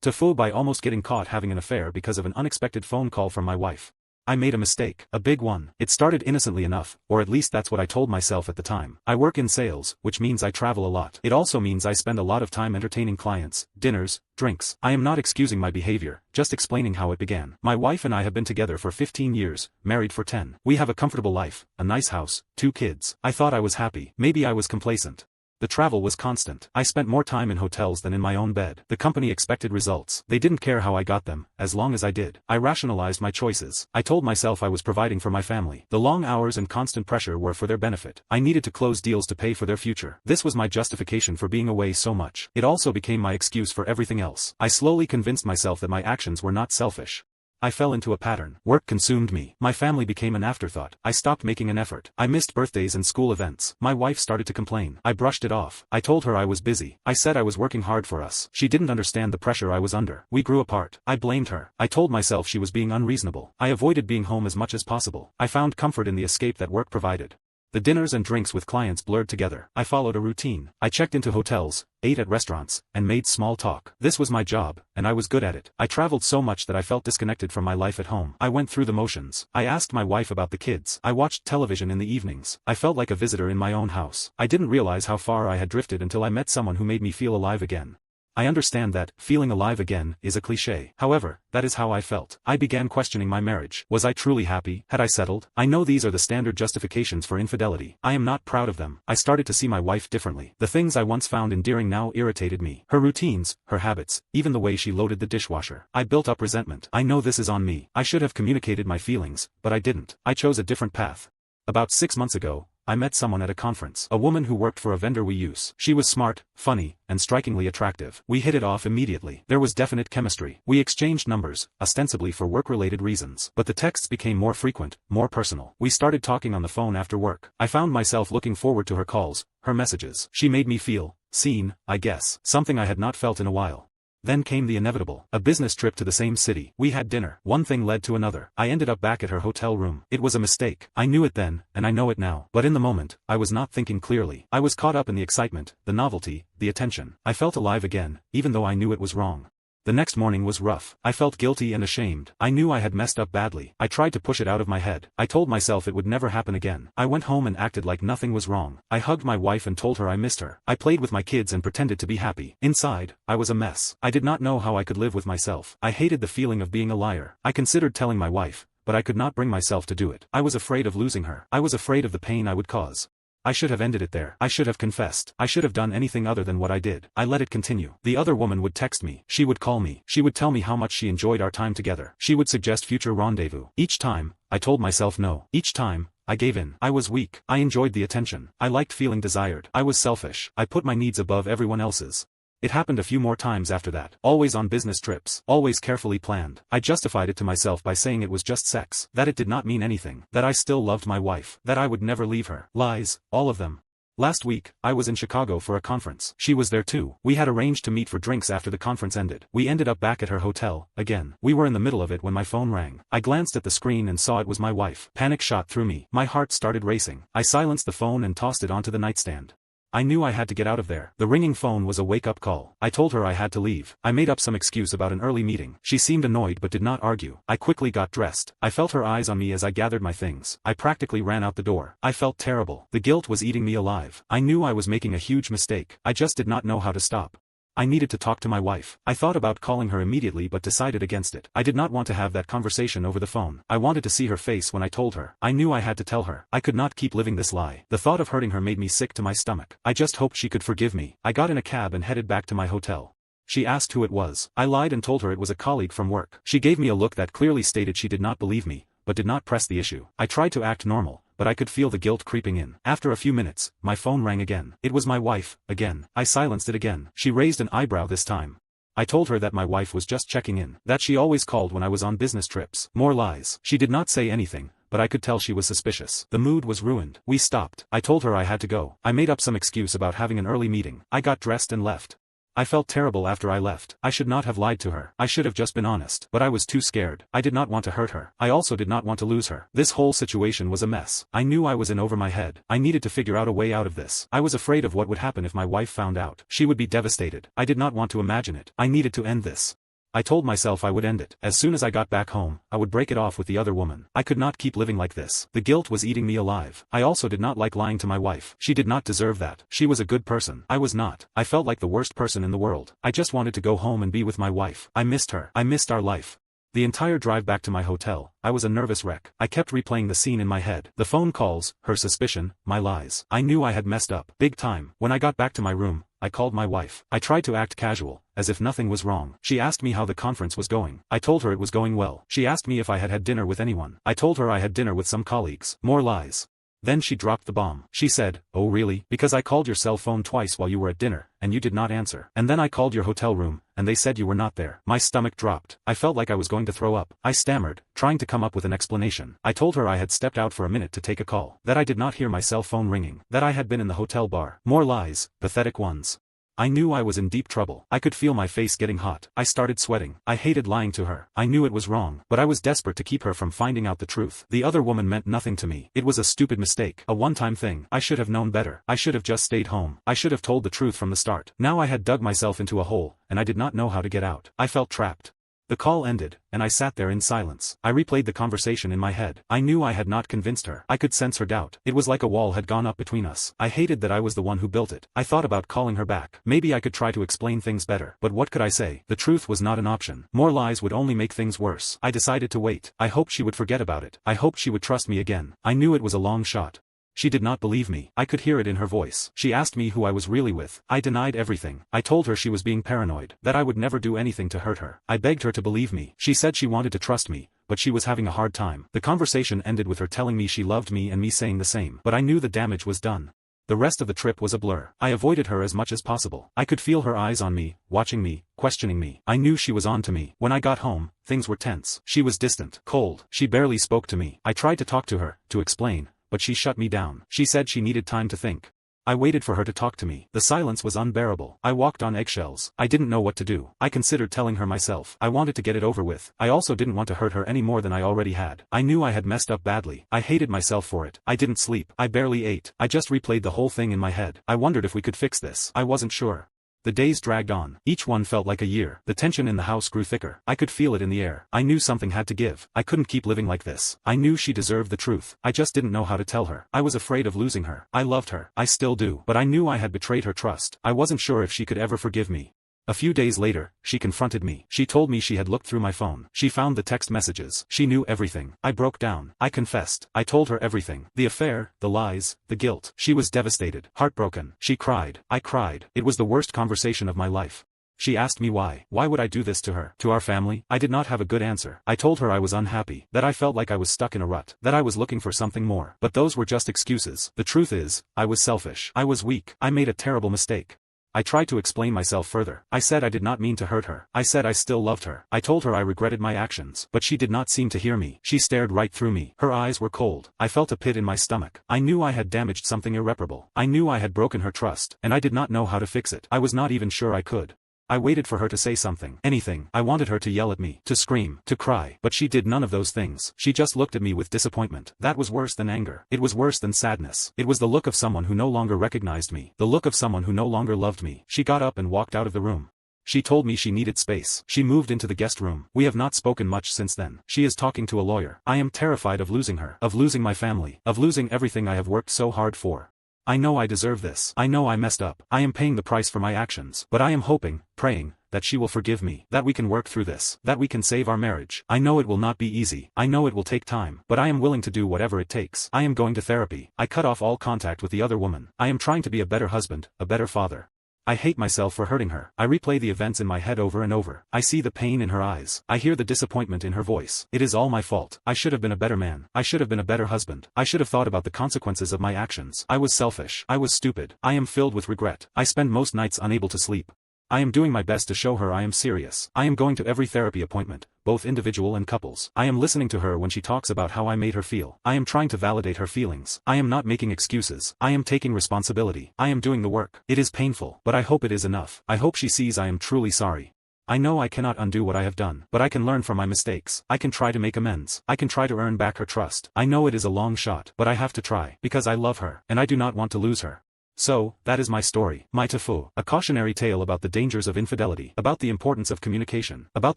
TIFU by almost getting caught having an affair because of an unexpected phone call from my wife. I made a mistake, a big one. It started innocently enough, or at least that's what I told myself at the time. I work in sales, which means I travel a lot. It also means I spend a lot of time entertaining clients, dinners, drinks. I am not excusing my behavior, just explaining how it began. My wife and I have been together for 15 years, married for 10. We have a comfortable life, a nice house, 2 kids. I thought I was happy. Maybe I was complacent. The travel was constant. I spent more time in hotels than in my own bed. The company expected results. They didn't care how I got them, as long as I did. I rationalized my choices. I told myself I was providing for my family. The long hours and constant pressure were for their benefit. I needed to close deals to pay for their future. This was my justification for being away so much. It also became my excuse for everything else. I slowly convinced myself that my actions were not selfish. I fell into a pattern. Work consumed me. My family became an afterthought. I stopped making an effort. I missed birthdays and school events. My wife started to complain. I brushed it off. I told her I was busy. I said I was working hard for us. She didn't understand the pressure I was under. We grew apart. I blamed her. I told myself she was being unreasonable. I avoided being home as much as possible. I found comfort in the escape that work provided. The dinners and drinks with clients blurred together. I followed a routine. I checked into hotels, ate at restaurants, and made small talk. This was my job, and I was good at it. I traveled so much that I felt disconnected from my life at home. I went through the motions. I asked my wife about the kids. I watched television in the evenings. I felt like a visitor in my own house. I didn't realize how far I had drifted until I met someone who made me feel alive again. I understand that, feeling alive again, is a cliché. However, that is how I felt. I began questioning my marriage. Was I truly happy? Had I settled? I know these are the standard justifications for infidelity. I am not proud of them. I started to see my wife differently. The things I once found endearing now irritated me. Her routines, her habits, even the way she loaded the dishwasher. I built up resentment. I know this is on me. I should have communicated my feelings, but I didn't. I chose a different path. About 6 months ago, I met someone at a conference. A woman who worked for a vendor we use. She was smart, funny, and strikingly attractive. We hit it off immediately. There was definite chemistry. We exchanged numbers, ostensibly for work-related reasons. But the texts became more frequent, more personal. We started talking on the phone after work. I found myself looking forward to her calls, her messages. She made me feel seen, I guess. Something I had not felt in a while. Then came the inevitable. A business trip to the same city. We had dinner. One thing led to another. I ended up back at her hotel room. It was a mistake. I knew it then, and I know it now. But in the moment, I was not thinking clearly. I was caught up in the excitement, the novelty, the attention. I felt alive again, even though I knew it was wrong. The next morning was rough. I felt guilty and ashamed. I knew I had messed up badly. I tried to push it out of my head. I told myself it would never happen again. I went home and acted like nothing was wrong. I hugged my wife and told her I missed her. I played with my kids and pretended to be happy. Inside, I was a mess. I did not know how I could live with myself. I hated the feeling of being a liar. I considered telling my wife, but I could not bring myself to do it. I was afraid of losing her. I was afraid of the pain I would cause. I should have ended it there. I should have confessed. I should have done anything other than what I did. I let it continue. The other woman would text me. She would call me. She would tell me how much she enjoyed our time together. She would suggest future rendezvous. Each time, I told myself no. Each time, I gave in. I was weak. I enjoyed the attention. I liked feeling desired. I was selfish. I put my needs above everyone else's. It happened a few more times after that. Always on business trips. Always carefully planned. I justified it to myself by saying it was just sex. That it did not mean anything. That I still loved my wife. That I would never leave her. Lies. All of them. Last week, I was in Chicago for a conference. She was there too. We had arranged to meet for drinks after the conference ended. We ended up back at her hotel, again. We were in the middle of it when my phone rang. I glanced at the screen and saw it was my wife. Panic shot through me. My heart started racing. I silenced the phone and tossed it onto the nightstand. I knew I had to get out of there. The ringing phone was a wake-up call. I told her I had to leave. I made up some excuse about an early meeting. She seemed annoyed but did not argue. I quickly got dressed. I felt her eyes on me as I gathered my things. I practically ran out the door. I felt terrible. The guilt was eating me alive. I knew I was making a huge mistake. I just did not know how to stop. I needed to talk to my wife. I thought about calling her immediately but decided against it. I did not want to have that conversation over the phone. I wanted to see her face when I told her. I knew I had to tell her. I could not keep living this lie. The thought of hurting her made me sick to my stomach. I just hoped she could forgive me. I got in a cab and headed back to my hotel. She asked who it was. I lied and told her it was a colleague from work. She gave me a look that clearly stated she did not believe me, but did not press the issue. I tried to act normal, but I could feel the guilt creeping in. After a few minutes, my phone rang again. It was my wife, again. I silenced it again. She raised an eyebrow this time. I told her that my wife was just checking in, that she always called when I was on business trips. More lies. She did not say anything, but I could tell she was suspicious. The mood was ruined. We stopped. I told her I had to go. I made up some excuse about having an early meeting. I got dressed and left. I felt terrible after I left. I should not have lied to her. I should have just been honest. But I was too scared. I did not want to hurt her. I also did not want to lose her. This whole situation was a mess. I knew I was in over my head. I needed to figure out a way out of this. I was afraid of what would happen if my wife found out. She would be devastated. I did not want to imagine it. I needed to end this. I told myself I would end it. As soon as I got back home, I would break it off with the other woman. I could not keep living like this. The guilt was eating me alive. I also did not like lying to my wife. She did not deserve that. She was a good person. I was not. I felt like the worst person in the world. I just wanted to go home and be with my wife. I missed her. I missed our life. The entire drive back to my hotel, I was a nervous wreck. I kept replaying the scene in my head. The phone calls, her suspicion, my lies. I knew I had messed up. Big time. When I got back to my room, I called my wife. I tried to act casual, as if nothing was wrong. She asked me how the conference was going. I told her it was going well. She asked me if I had had dinner with anyone. I told her I had dinner with some colleagues. More lies. Then she dropped the bomb. She said, "Oh really? Because I called your cell phone twice while you were at dinner, and you did not answer. And then I called your hotel room, and they said you were not there." My stomach dropped. I felt like I was going to throw up. I stammered, trying to come up with an explanation. I told her I had stepped out for a minute to take a call. That I did not hear my cell phone ringing. That I had been in the hotel bar. More lies, pathetic ones. I knew I was in deep trouble. I could feel my face getting hot. I started sweating. I hated lying to her. I knew it was wrong, but I was desperate to keep her from finding out the truth. The other woman meant nothing to me. It was a stupid mistake. A one-time thing. I should have known better. I should have just stayed home. I should have told the truth from the start. Now I had dug myself into a hole, and I did not know how to get out. I felt trapped. The call ended, and I sat there in silence. I replayed the conversation in my head. I knew I had not convinced her. I could sense her doubt. It was like a wall had gone up between us. I hated that I was the one who built it. I thought about calling her back. Maybe I could try to explain things better. But what could I say? The truth was not an option. More lies would only make things worse. I decided to wait. I hoped she would forget about it. I hoped she would trust me again. I knew it was a long shot. She did not believe me. I could hear it in her voice. She asked me who I was really with. I denied everything. I told her she was being paranoid, that I would never do anything to hurt her. I begged her to believe me. She said she wanted to trust me, but she was having a hard time. The conversation ended with her telling me she loved me and me saying the same. But I knew the damage was done. The rest of the trip was a blur. I avoided her as much as possible. I could feel her eyes on me, watching me, questioning me. I knew she was on to me. When I got home, things were tense. She was distant, cold. She barely spoke to me. I tried to talk to her, to explain, but she shut me down. She said she needed time to think. I waited for her to talk to me. The silence was unbearable. I walked on eggshells. I didn't know what to do. I considered telling her myself. I wanted to get it over with. I also didn't want to hurt her any more than I already had. I knew I had messed up badly. I hated myself for it. I didn't sleep. I barely ate. I just replayed the whole thing in my head. I wondered if we could fix this. I wasn't sure. The days dragged on. Each one felt like a year. The tension in the house grew thicker. I could feel it in the air. I knew something had to give. I couldn't keep living like this. I knew she deserved the truth. I just didn't know how to tell her. I was afraid of losing her. I loved her. I still do. But I knew I had betrayed her trust. I wasn't sure if she could ever forgive me. A few days later, she confronted me. She told me she had looked through my phone. She found the text messages. She knew everything. I broke down. I confessed. I told her everything. The affair, the lies, the guilt. She was devastated, heartbroken. She cried. I cried. It was the worst conversation of my life. She asked me why. Why would I do this to her? To our family? I did not have a good answer. I told her I was unhappy, that I felt like I was stuck in a rut, that I was looking for something more. But those were just excuses. The truth is, I was selfish. I was weak. I made a terrible mistake. I tried to explain myself further. I said I did not mean to hurt her. I said I still loved her. I told her I regretted my actions. But she did not seem to hear me. She stared right through me. Her eyes were cold. I felt a pit in my stomach. I knew I had damaged something irreparable. I knew I had broken her trust, and I did not know how to fix it. I was not even sure I could. I waited for her to say something. Anything. I wanted her to yell at me, to scream, to cry. But she did none of those things. She just looked at me with disappointment. That was worse than anger. It was worse than sadness. It was the look of someone who no longer recognized me. The look of someone who no longer loved me. She got up and walked out of the room. She told me she needed space. She moved into the guest room. We have not spoken much since then. She is talking to a lawyer. I am terrified of losing her. Of losing my family. Of losing everything I have worked so hard for. I know I deserve this. I know I messed up. I am paying the price for my actions. But I am hoping, praying, that she will forgive me, that we can work through this, that we can save our marriage. I know it will not be easy. I know it will take time. But I am willing to do whatever it takes. I am going to therapy. I cut off all contact with the other woman. I am trying to be a better husband, a better father. I hate myself for hurting her. I replay the events in my head over and over. I see the pain in her eyes. I hear the disappointment in her voice. It is all my fault. I should have been a better man. I should have been a better husband. I should have thought about the consequences of my actions. I was selfish. I was stupid. I am filled with regret. I spend most nights unable to sleep. I am doing my best to show her I am serious. I am going to every therapy appointment, both individual and couples. I am listening to her when she talks about how I made her feel. I am trying to validate her feelings. I am not making excuses. I am taking responsibility. I am doing the work. It is painful, but I hope it is enough. I hope she sees I am truly sorry. I know I cannot undo what I have done, but I can learn from my mistakes. I can try to make amends. I can try to earn back her trust. I know it is a long shot, but I have to try, because I love her, and I do not want to lose her. So, that is my story. My TIFU. A cautionary tale about the dangers of infidelity, about the importance of communication, about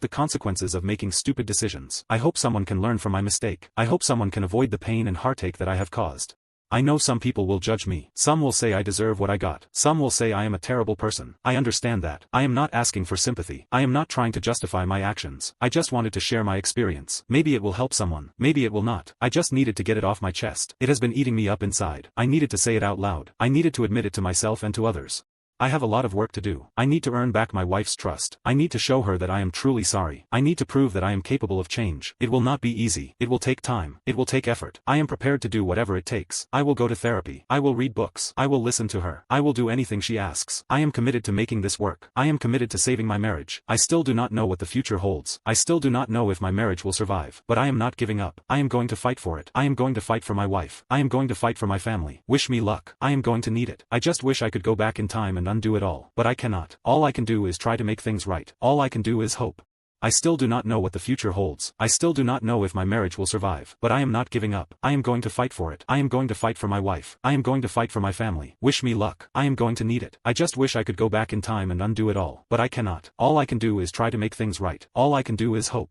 the consequences of making stupid decisions. I hope someone can learn from my mistake. I hope someone can avoid the pain and heartache that I have caused. I know some people will judge me. Some will say I deserve what I got. Some will say I am a terrible person. I understand that. I am not asking for sympathy. I am not trying to justify my actions. I just wanted to share my experience. Maybe it will help someone. Maybe it will not. I just needed to get it off my chest. It has been eating me up inside. I needed to say it out loud. I needed to admit it to myself and to others. I have a lot of work to do. I need to earn back my wife's trust. I need to show her that I am truly sorry. I need to prove that I am capable of change. It will not be easy. It will take time. It will take effort. I am prepared to do whatever it takes. I will go to therapy. I will read books. I will listen to her. I will do anything she asks. I am committed to making this work. I am committed to saving my marriage. I still do not know what the future holds. I still do not know if my marriage will survive. But I am not giving up. I am going to fight for it. I am going to fight for my wife. I am going to fight for my family. Wish me luck. I am going to need it. I just wish I could go back in time and undo it all. But I cannot. All I can do is try to make things right. All I can do is hope. I still do not know what the future holds. I still do not know if my marriage will survive. But I am not giving up. I am going to fight for it. I am going to fight for my wife. I am going to fight for my family. Wish me luck. I am going to need it. I just wish I could go back in time and undo it all. But I cannot. All I can do is try to make things right. All I can do is hope.